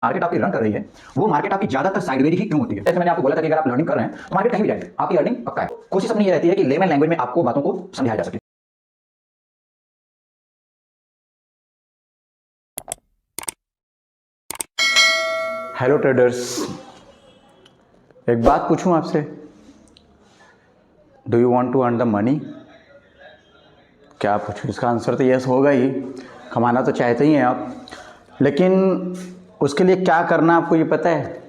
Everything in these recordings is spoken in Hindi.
मार्केट आपकी रन कर रही है वो मार्केट आपकी ज्यादातर साइडवेज ही क्यों होती है। जैसे मैंने आपको बोला था कि अगर आप लर्निंग कर रहे हैं तो मार्केट कहीं भी जाए आपकी अर्निंग पक्का है। कोशिश अपनी ये रहती है कि लेमन लैंग्वेज में आपको बातों को समझाया जा सके। हेलो ट्रेडर्स, एक बात पूछूं आपसे, do you want to earn the money? क्या पूछूं? इसका आंसर तो यस होगा ही। कमाना तो चाहते ही हैं आप, लेकिन उसके लिए क्या करना आपको ये पता है?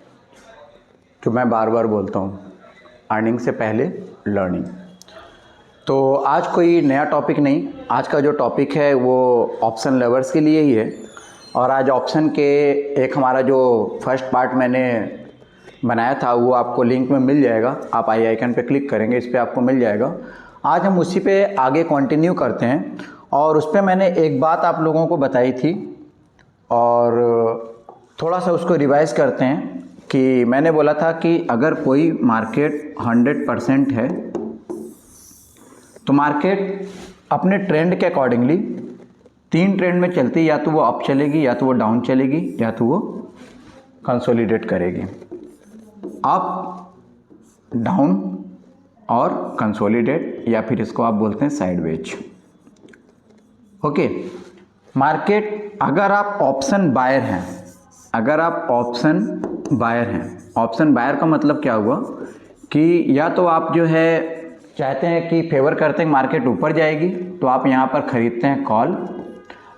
जो मैं बार बार बोलता हूँ, अर्निंग से पहले लर्निंग। तो आज कोई नया टॉपिक नहीं, आज का जो टॉपिक है वो ऑप्शन लवर्स के लिए ही है। और आज ऑप्शन के एक हमारा जो फर्स्ट पार्ट मैंने बनाया था वो आपको लिंक में मिल जाएगा। आप आई आइकन पे क्लिक करेंगे, इस पर आपको मिल जाएगा। आज हम उसी पे आगे कंटिन्यू करते हैं। और उस पर मैंने एक बात आप लोगों को बताई थी और थोड़ा सा उसको रिवाइज़ करते हैं कि मैंने बोला था कि अगर कोई मार्केट 100% है तो मार्केट अपने ट्रेंड के अकॉर्डिंगली 3 ट्रेंड में चलती है, या तो वो अप चलेगी, या तो वो डाउन चलेगी, या तो वो कंसोलिडेट करेगी। अप, डाउन और कंसोलिडेट, या फिर इसको आप बोलते हैं साइडवेज। ओके, मार्केट अगर आप ऑप्शन बायर हैं, ऑप्शन बायर का मतलब क्या हुआ कि या तो आप जो है चाहते हैं कि फेवर करते हैं मार्केट ऊपर जाएगी तो आप यहाँ पर ख़रीदते हैं कॉल।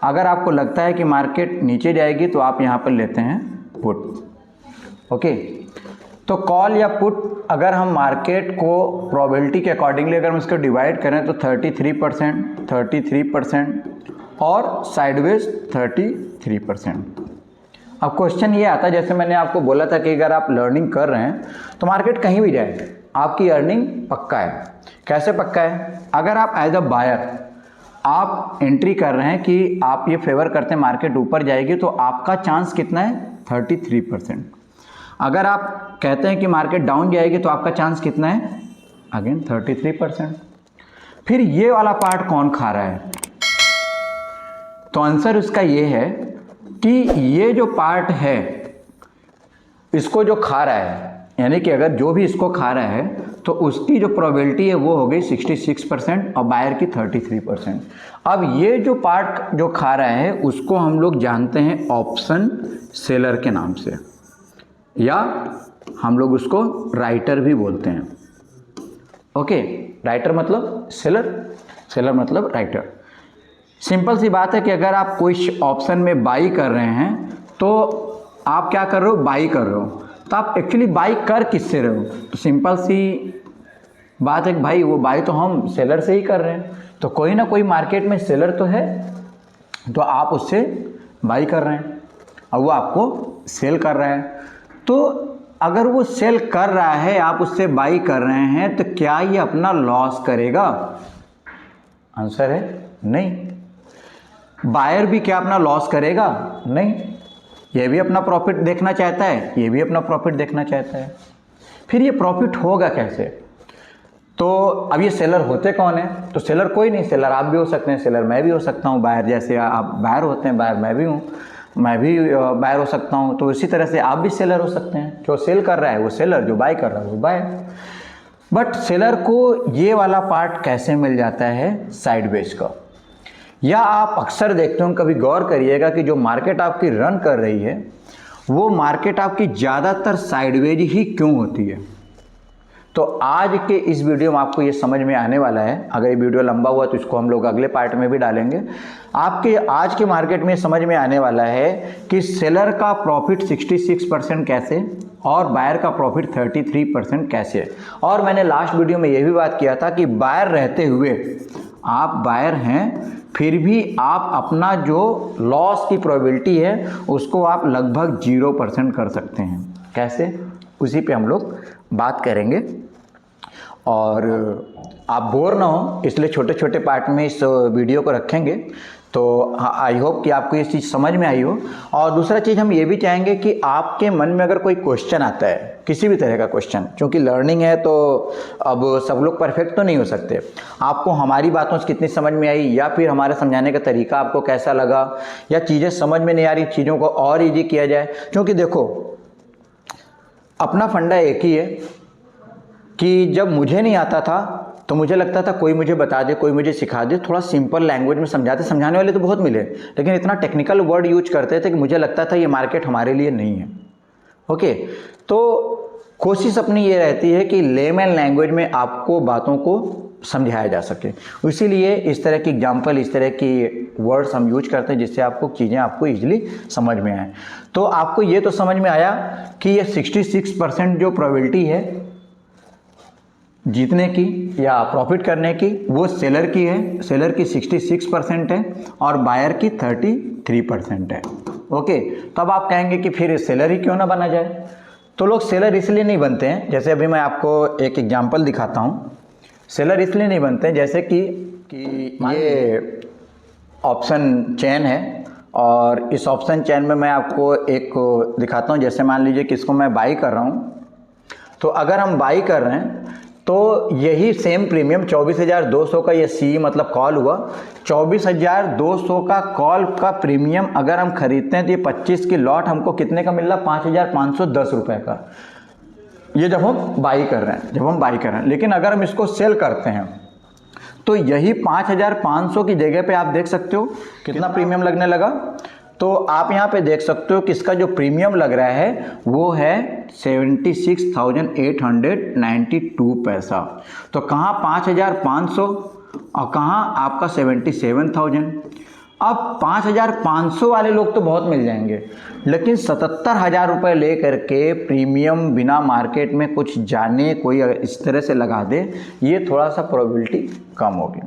अगर आपको लगता है कि मार्केट नीचे जाएगी तो आप यहाँ पर लेते हैं पुट। ओके, तो कॉल या पुट अगर हम मार्केट को प्रोबेबिलिटी के अकॉर्डिंगली अगर हम इसको डिवाइड करें तो 33% और साइडवेज 33%। अब क्वेश्चन ये आता है, जैसे मैंने आपको बोला था कि अगर आप लर्निंग कर रहे हैं तो मार्केट कहीं भी जाए आपकी अर्निंग पक्का है। कैसे पक्का है? अगर आप एज अ बायर आप एंट्री कर रहे हैं कि आप ये फेवर करते हैं मार्केट ऊपर जाएगी तो आपका चांस कितना है? 33%। अगर आप कहते हैं कि मार्केट डाउन जाएगी तो आपका चांस कितना है? अगेन 33%। फिर ये वाला पार्ट कौन खा रहा है? तो आंसर उसका ये है कि ये जो पार्ट है इसको जो खा रहा है, यानी कि अगर जो भी इसको खा रहा है तो उसकी जो प्रोबेबिलिटी है वो हो गई 66% और बायर की 33%। अब ये जो पार्ट जो खा रहा है उसको हम लोग जानते हैं ऑप्शन सेलर के नाम से, या हम लोग उसको राइटर भी बोलते हैं। ओके, राइटर मतलब सेलर, सेलर मतलब राइटर। सिंपल सी बात है कि अगर आप कोई ऑप्शन में बाई कर रहे हैं तो आप क्या कर रहे हो? बाई कर रहे हो। तो आप एक्चुअली बाई कर किससे रहे हो? तो सिंपल सी बात है कि भाई वो बाई तो हम सेलर से ही कर रहे हैं, तो कोई ना कोई मार्केट में सेलर तो है, तो आप उससे बाई कर रहे हैं और वो आपको सेल कर रहा है। तो अगर वो सेल कर रहा है, आप उससे बाई कर रहे हैं, तो क्या ये अपना लॉस करेगा? आंसर है नहीं। बायर भी क्या अपना लॉस करेगा? नहीं। ये भी अपना प्रॉफिट देखना चाहता है, ये भी अपना प्रॉफिट देखना चाहता है। फिर ये प्रॉफिट होगा कैसे? तो अब ये सेलर होते कौन है? तो सेलर कोई नहीं, सेलर आप भी हो सकते हैं, सेलर मैं भी हो सकता हूँ। बायर जैसे आप बायर होते हैं, बायर मैं भी हूँ, मैं भी बायर हो सकता हूँ। तो इसी तरह से आप भी सेलर हो सकते हैं। जो सेल कर रहा है वो सेलर, जो बाय कर रहा है वो बायर। बट सेलर को ये वाला पार्ट कैसे मिल जाता है? साइडवेज का। या आप अक्सर देखते हो, कभी गौर करिएगा कि जो मार्केट आपकी रन कर रही है वो मार्केट आपकी ज़्यादातर साइडवेज ही क्यों होती है। तो आज के इस वीडियो में आपको ये समझ में आने वाला है। अगर ये वीडियो लंबा हुआ तो इसको हम लोग अगले पार्ट में भी डालेंगे। आपके आज के मार्केट में समझ में आने वाला है कि सेलर का प्रॉफिट 66% कैसे और बायर का प्रॉफिट 33% कैसे। और मैंने लास्ट वीडियो में ये भी बात किया था कि बायर रहते हुए आप बायर हैं, फिर भी आप अपना जो लॉस की प्रोबेबिलिटी है उसको आप लगभग 0% कर सकते हैं। कैसे? उसी पे हम लोग बात करेंगे। और आप बोर ना हो इसलिए छोटे छोटे पार्ट में इस वीडियो को रखेंगे तो आई होप कि आपको ये चीज़ समझ में आई हो। और दूसरा चीज़ हम ये भी चाहेंगे कि आपके मन में अगर कोई क्वेश्चन आता है, किसी भी तरह का क्वेश्चन, क्योंकि लर्निंग है तो अब सब लोग परफेक्ट तो नहीं हो सकते, आपको हमारी बातों से कितनी समझ में आई या फिर हमारे समझाने का तरीका आपको कैसा लगा, या चीज़ें समझ में नहीं आ रही, चीज़ों को और ईजी किया जाए। क्योंकि देखो अपना फंडा एक ही है कि जब मुझे नहीं आता था तो मुझे लगता था कोई मुझे बता दे, कोई मुझे सिखा दे, थोड़ा सिंपल लैंग्वेज में समझाते, समझाने वाले तो बहुत मिले, लेकिन इतना टेक्निकल वर्ड यूज करते थे कि मुझे लगता था ये मार्केट हमारे लिए नहीं है। ओके, तो कोशिश अपनी ये रहती है कि लेमन लैंग्वेज में आपको बातों को समझाया जा सके, इसीलिए इस तरह की एग्जाम्पल, इस तरह की वर्ड्स हम यूज करते हैं जिससे आपको चीज़ें आपको ईजिली समझ में आए। तो आपको ये तो समझ में आया कि ये 66% जो प्रोबेबिलिटी है जीतने की या प्रॉफिट करने की वो सेलर की है, सेलर की 66% है और बायर की 33% है। ओके, तो अब आप कहेंगे कि फिर सेलर ही क्यों ना बना जाए। तो लोग सेलर इसलिए नहीं बनते हैं, जैसे अभी मैं आपको एक एग्जांपल दिखाता हूँ। सेलर इसलिए नहीं बनते हैं जैसे कि ये ऑप्शन चेन है और इस ऑप्शन चेन में मैं आपको एक दिखाता हूँ। जैसे मान लीजिए कि इसको मैं बाई कर रहा हूँ, तो अगर हम बाई कर रहे हैं तो यही सेम प्रीमियम 24,200 का ये सी मतलब कॉल हुआ, 24,200 का कॉल का प्रीमियम अगर हम खरीदते हैं तो ये 25 की लॉट हमको कितने का मिल रहा, 5,510 रुपये का। ये जब हम बाई कर रहे हैं, लेकिन अगर हम इसको सेल करते हैं तो यही 5,500 की जगह पे आप देख सकते हो कितना प्रीमियम लगने लगा। तो आप यहाँ पे देख सकते हो कि इसका जो प्रीमियम लग रहा है वो है 76,892 पैसा। तो कहाँ 5,500 और कहाँ आपका 77,000। अब 5,500 वाले लोग तो बहुत मिल जाएंगे, लेकिन 77,000 रुपये ले करके प्रीमियम बिना मार्केट में कुछ जाने कोई इस तरह से लगा दे, ये थोड़ा सा प्रोबेबिलिटी कम होगी।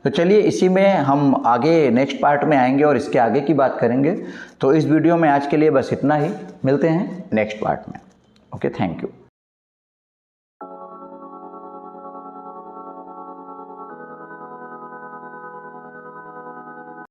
तो चलिए इसी में हम आगे नेक्स्ट पार्ट में आएंगे और इसके आगे की बात करेंगे। तो इस वीडियो में आज के लिए बस इतना ही, मिलते हैं नेक्स्ट पार्ट में। Okay, thank you.